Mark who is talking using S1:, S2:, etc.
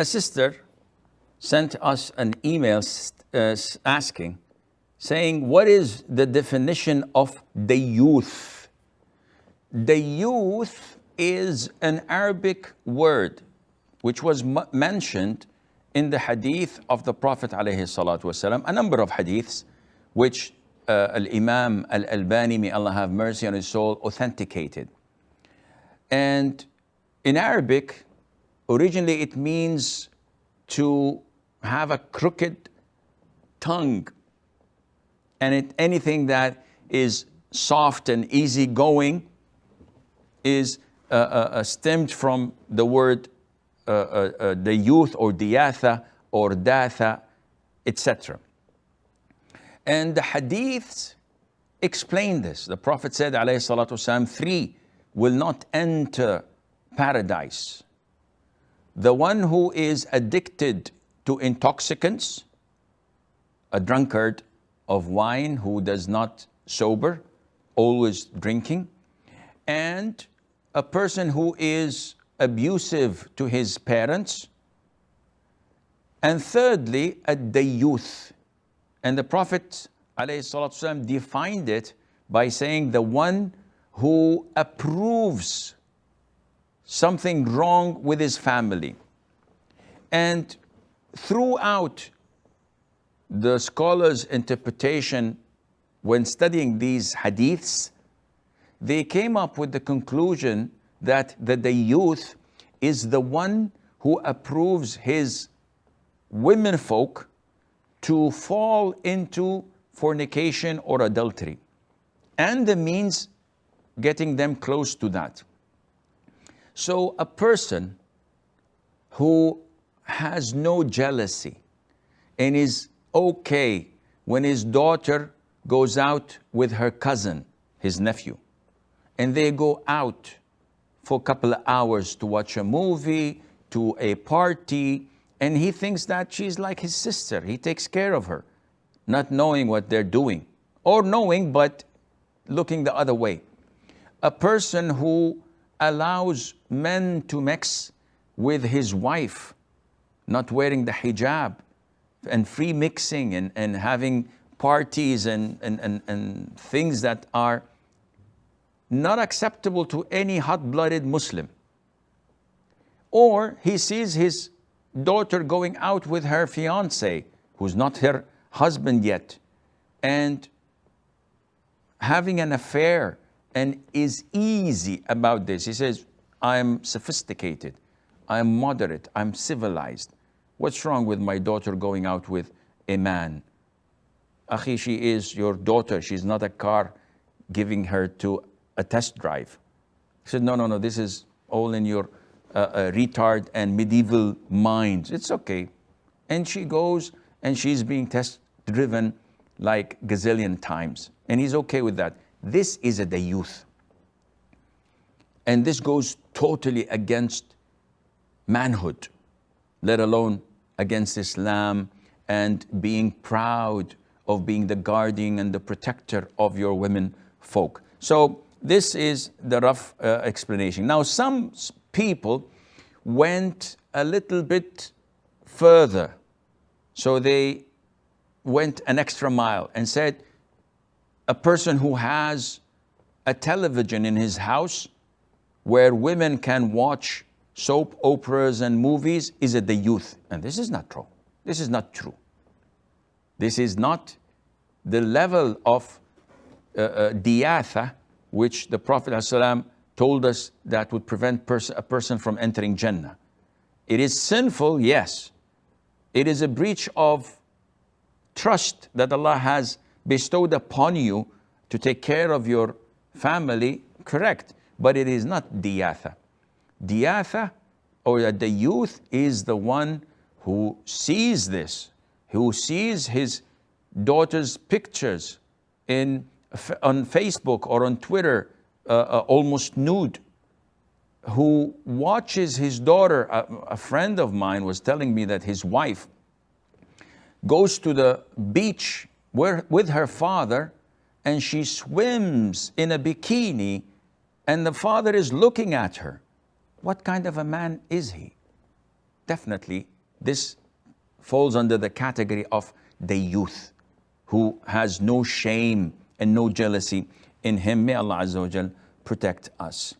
S1: A sister sent us an email saying, what is the definition of Daiyooth? Daiyooth is an Arabic word which was mentioned in the hadith of the Prophet ﷺ, a number of hadiths which Al-Imam Al-Albani, may Allah have mercy on his soul, authenticated. And in Arabic, originally it means to have a crooked tongue, and anything that is soft and easygoing is stemmed from the word Daiyooth or Diyatha or Datha, etc. And the hadiths explain this. The Prophet said, alayhi salatu wasalam, 3 will not enter paradise: the one who is addicted to intoxicants, a drunkard of wine who does not sober, always drinking, and a person who is abusive to his parents, and thirdly, a Daiyooth. And the Prophet ﷺ defined it by saying the one who approves something wrong with his family. And throughout the scholars' interpretation, when studying these hadiths, they came up with the conclusion that the Daiyooth is the one who approves his womenfolk to fall into fornication or adultery, and the means getting them close to that. So a person who has no jealousy and is okay when his daughter goes out with her cousin, his nephew, and they go out for a couple of hours to watch a movie, to a party, and he thinks that she's like his sister. He takes care of her, not knowing what they're doing, or knowing but looking the other way. A person who allows men to mix with his wife, not wearing the hijab, and free mixing and having parties and things that are not acceptable to any hot-blooded Muslim. Or he sees his daughter going out with her fiancé, who's not her husband yet, and having an affair, and is easy about this. He says, I'm sophisticated, I'm moderate, I'm civilized. What's wrong with my daughter going out with a man? Akhi, she is your daughter. She's not a car giving her to a test drive. He said, no, this is all in your retard and medieval minds. It's okay. And she goes and she's being test driven like gazillion times. And he's okay with that. This is a Daiyooth. And this goes totally against manhood, let alone against Islam, and being proud of being the guardian and the protector of your women folk. So this is the rough explanation. Now, some people went a little bit further. So they went an extra mile and said, a person who has a television in his house where women can watch soap operas and movies is a Daiyooth. And this is not true. This is not true. This is not the level of diyatha which the Prophet ﷺ told us that would prevent a person from entering Jannah. It is sinful, yes. It is a breach of trust that Allah has bestowed upon you to take care of your family, correct. But it is not diyatha. Diyatha, or the Daiyooth, is the one who sees this, who sees his daughter's pictures on Facebook or on Twitter, almost nude, who watches his daughter. A friend of mine was telling me that his wife goes to the beach with her father, and she swims in a bikini, and the father is looking at her. What kind of a man is he? definitely this falls under the category of Daiyooth, who has no shame and no jealousy in him. May Allah Azza wa Jal protect us.